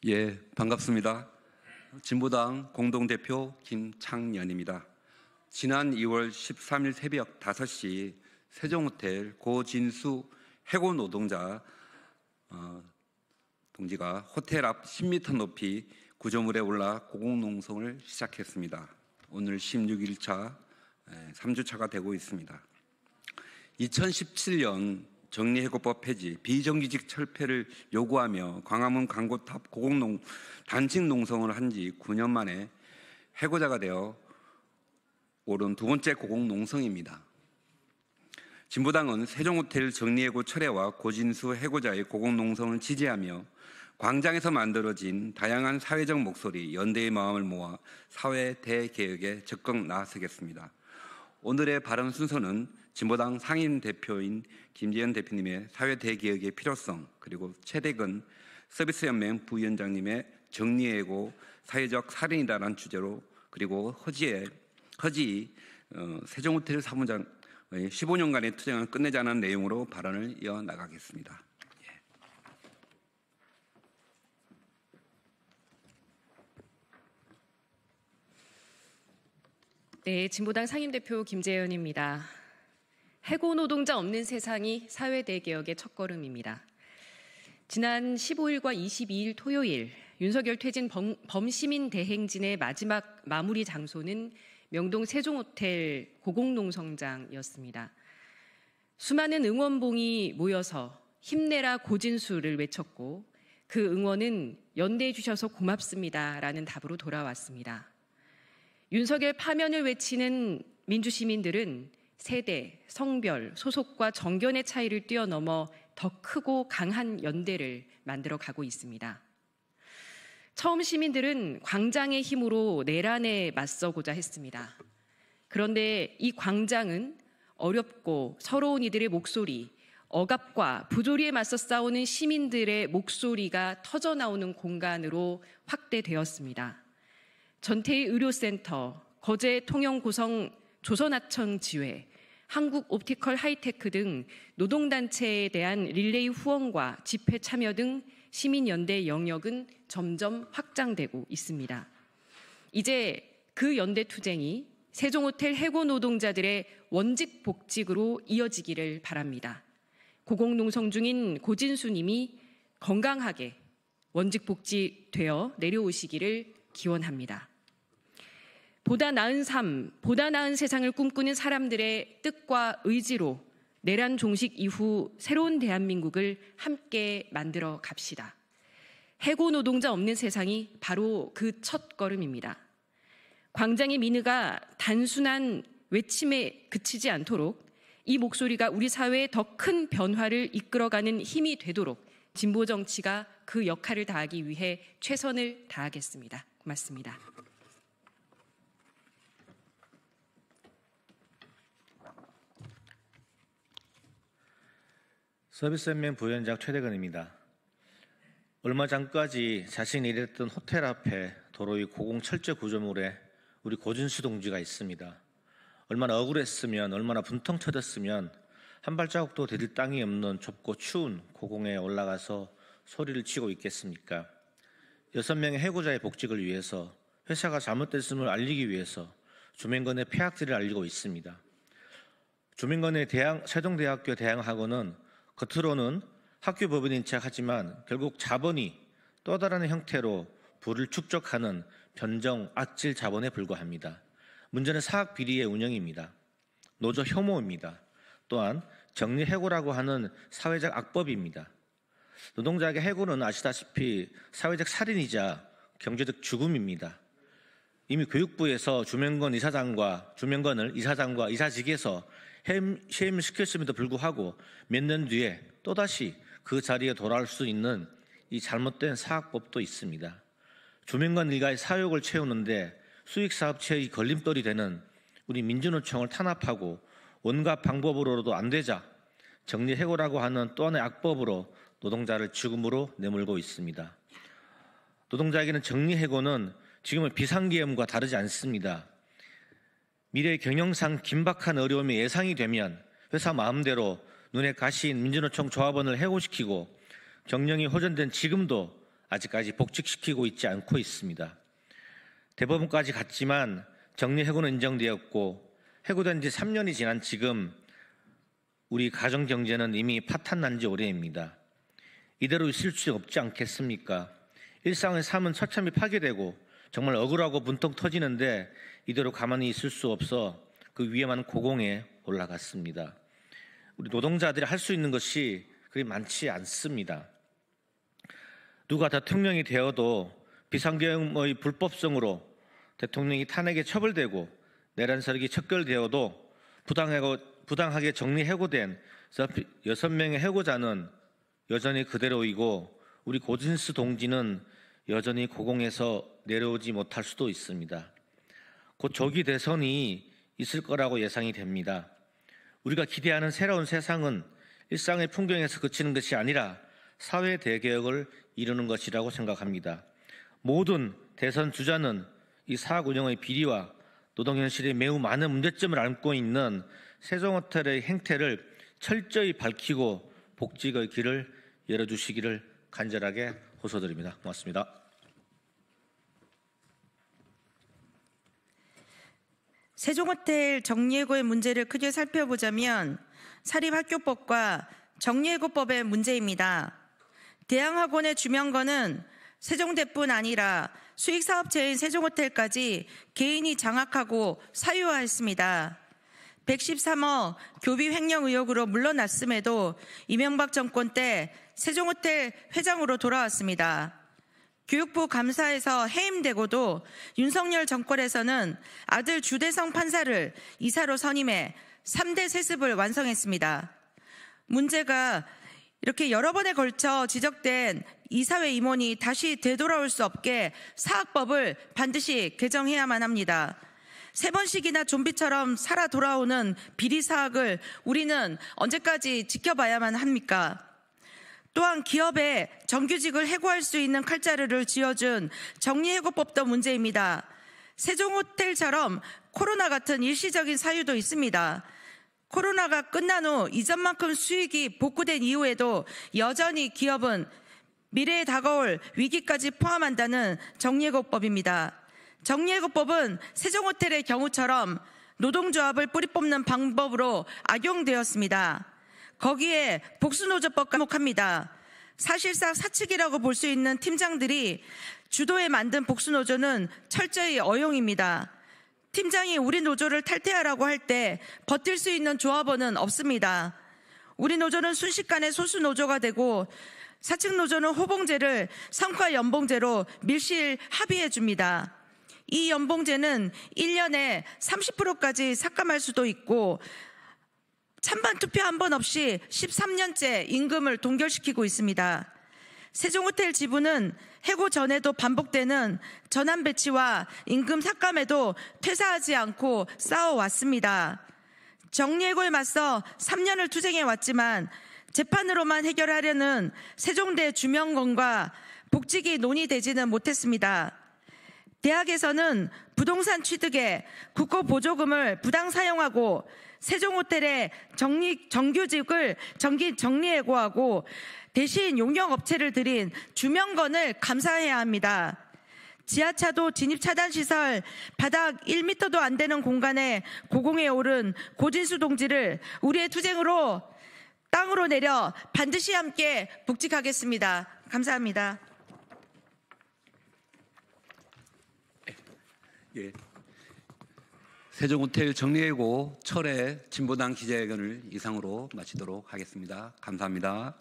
예, 반갑습니다. 진보당 공동대표 김창년입니다. 지난 2월 13일 새벽 5시 세종호텔 고진수 해고 노동자 동지가 호텔 앞 10m 높이 구조물에 올라 고공농성을 시작했습니다. 오늘 16일차 3주차가 되고 있습니다. 2017년 정리해고법 폐지, 비정규직 철폐를 요구하며 광화문 광고탑 단식 농성을 한 지 9년 만에 해고자가 되어 오른 두 번째 고공농성입니다. 진보당은 세종호텔 정리해고 철회와 고진수 해고자의 고공농성을 지지하며 광장에서 만들어진 다양한 사회적 목소리, 연대의 마음을 모아 사회 대개혁에 적극 나서겠습니다. 오늘의 발언 순서는 진보당 상임대표인 김재현 대표님의 사회 대개혁의 필요성, 그리고 최대근 서비스연맹 부위원장님의 정리해고 사회적 살인이라는 주제로, 그리고 허지 세종호텔 사무장의 15년간의 투쟁을 끝내자는 내용으로 발언을 이어나가겠습니다. 네, 진보당 상임대표 김재현입니다. 해고 노동자 없는 세상이 사회 대개혁의 첫걸음입니다. 지난 15일과 22일 토요일 윤석열 퇴진 범시민 대행진의 마지막 마무리 장소는 명동 세종호텔 고공농성장이었습니다. 수많은 응원봉이 모여서 힘내라 고진수를 외쳤고 그 응원은 연대해 주셔서 고맙습니다라는 답으로 돌아왔습니다. 윤석열 파면을 외치는 민주시민들은 세대, 성별, 소속과 정견의 차이를 뛰어넘어 더 크고 강한 연대를 만들어 가고 있습니다. 처음 시민들은 광장의 힘으로 내란에 맞서고자 했습니다. 그런데 이 광장은 어렵고 서러운 이들의 목소리, 억압과 부조리에 맞서 싸우는 시민들의 목소리가 터져나오는 공간으로 확대되었습니다. 전태희 의료센터, 거제 통영고성 조선하천 지회, 한국옵티컬 하이테크 등 노동단체에 대한 릴레이 후원과 집회 참여 등 시민연대 영역은 점점 확장되고 있습니다. 이제 그 연대 투쟁이 세종호텔 해고 노동자들의 원직 복직으로 이어지기를 바랍니다. 고공농성 중인 고진수님이 건강하게 원직 복직되어 내려오시기를 기원합니다. 보다 나은 삶, 보다 나은 세상을 꿈꾸는 사람들의 뜻과 의지로 내란 종식 이후 새로운 대한민국을 함께 만들어 갑시다. 해고 노동자 없는 세상이 바로 그 첫 걸음입니다. 광장의 민의가 단순한 외침에 그치지 않도록 이 목소리가 우리 사회의 더 큰 변화를 이끌어가는 힘이 되도록 진보 정치가 그 역할을 다하기 위해 최선을 다하겠습니다. 고맙습니다. 서비스연맹 부위원장 최대근입니다. 얼마 전까지 자신이 일했던 호텔 앞에 도로 위 고공철제 구조물에 우리 고진수 동지가 있습니다. 얼마나 억울했으면, 얼마나 분통 터졌으면 한 발자국도 디딜 땅이 없는 좁고 추운 고공에 올라가서 소리를 치고 있겠습니까? 6명의 해고자의 복직을 위해서, 회사가 잘못됐음을 알리기 위해서 조명건의 폐악질을 알리고 있습니다. 조명건의 세종대학교 대항학원은 겉으로는 학교 법인인 척하지만 결국 자본이 또 다른 형태로 부를 축적하는 변정 악질 자본에 불과합니다. 문제는 사학 비리의 운영입니다. 노조 혐오입니다. 또한 정리해고라고 하는 사회적 악법입니다. 노동자에게 해고는 아시다시피 사회적 살인이자 경제적 죽음입니다. 이미 교육부에서 주명건을 이사장과 이사직에서 해임을 시켰음에도 불구하고 몇 년 뒤에 또다시 그 자리에 돌아올 수 있는 이 잘못된 사학법도 있습니다. 주명건 일가의 사욕을 채우는데 수익사업체의 걸림돌이 되는 우리 민주노총을 탄압하고 온갖 방법으로도 안 되자 정리해고라고 하는 또 하나의 악법으로 노동자를 죽음으로 내몰고 있습니다. 노동자에게는 정리해고는 지금의 비상계엄과 다르지 않습니다. 미래의 경영상 긴박한 어려움이 예상이 되면 회사 마음대로 눈에 가시인 민주노총 조합원을 해고시키고 경영이 호전된 지금도 아직까지 복직시키고 있지 않고 있습니다. 대법원까지 갔지만 정리해고는 인정되었고 해고된 지 3년이 지난 지금 우리 가정경제는 이미 파탄난 지 오래입니다. 이대로 있을 수 없지 않겠습니까? 일상의 삶은 처참히 파괴되고 정말 억울하고 분통 터지는데 이대로 가만히 있을 수 없어 그 위험한 고공에 올라갔습니다. 우리 노동자들이 할 수 있는 것이 그리 많지 않습니다. 누가 대통령이 되어도 비상계엄의 불법성으로 대통령이 탄핵에 처벌되고 내란 세력이 척결되어도 부당하게 정리해고된 6명의 해고자는 여전히 그대로이고 우리 고진수 동지는 여전히 고공에서 내려오지 못할 수도 있습니다. 곧 조기 대선이 있을 거라고 예상이 됩니다. 우리가 기대하는 새로운 세상은 일상의 풍경에서 그치는 것이 아니라 사회 대개혁을 이루는 것이라고 생각합니다. 모든 대선 주자는 이 사학 운영의 비리와 노동현실에 매우 많은 문제점을 안고 있는 세종호텔의 행태를 철저히 밝히고 복직의 길을 열어주시기를 간절하게 호소드립니다. 고맙습니다. 세종호텔 정리해고의 문제를 크게 살펴보자면 사립학교법과 정리해고법의 문제입니다. 대양학원의 주명건은 세종대뿐 아니라 수익사업체인 세종호텔까지 개인이 장악하고 사유화했습니다. 113억 교비 횡령 의혹으로 물러났음에도 이명박 정권 때 세종호텔 회장으로 돌아왔습니다. 교육부 감사에서 해임되고도 윤석열 정권에서는 아들 주대성 판사를 이사로 선임해 3대 세습을 완성했습니다. 문제가 이렇게 여러 번에 걸쳐 지적된 이사회 임원이 다시 되돌아올 수 없게 사학법을 반드시 개정해야만 합니다. 3번씩이나 좀비처럼 살아 돌아오는 비리 사학을 우리는 언제까지 지켜봐야만 합니까? 또한 기업에 정규직을 해고할 수 있는 칼자루를 쥐어준 정리해고법도 문제입니다. 세종호텔처럼 코로나 같은 일시적인 사유도 있습니다. 코로나가 끝난 후 이전만큼 수익이 복구된 이후에도 여전히 기업은 미래에 다가올 위기까지 포함한다는 정리해고법입니다. 정리해고법은 세종호텔의 경우처럼 노동조합을 뿌리 뽑는 방법으로 악용되었습니다. 거기에 복수노조법과 한몫합니다. 사실상 사측이라고 볼 수 있는 팀장들이 주도해 만든 복수노조는 철저히 어용입니다. 팀장이 우리 노조를 탈퇴하라고 할 때 버틸 수 있는 조합원은 없습니다. 우리 노조는 순식간에 소수노조가 되고 사측 노조는 호봉제를 성과 연봉제로 밀실 합의해 줍니다. 이 연봉제는 1년에 30%까지 삭감할 수도 있고 찬반 투표 한 번 없이 13년째 임금을 동결시키고 있습니다. 세종호텔 지부는 해고 전에도 반복되는 전환 배치와 임금 삭감에도 퇴사하지 않고 싸워왔습니다. 정리해고에 맞서 3년을 투쟁해왔지만 재판으로만 해결하려는 세종대 주명건과 복직이 논의되지는 못했습니다. 대학에서는 부동산 취득에 국고 보조금을 부당 사용하고 세종호텔의 정규직을 정리해고하고 대신 용역업체를 들인 주명건을 감사해야 합니다. 지하차도 진입차단시설 바닥 1m도 안 되는 공간에 고공에 오른 고진수 동지를 우리의 투쟁으로 땅으로 내려 반드시 함께 복직하겠습니다. 감사합니다. 예. 세종호텔 정리해고 철회 진보당 기자회견을 이상으로 마치도록 하겠습니다. 감사합니다.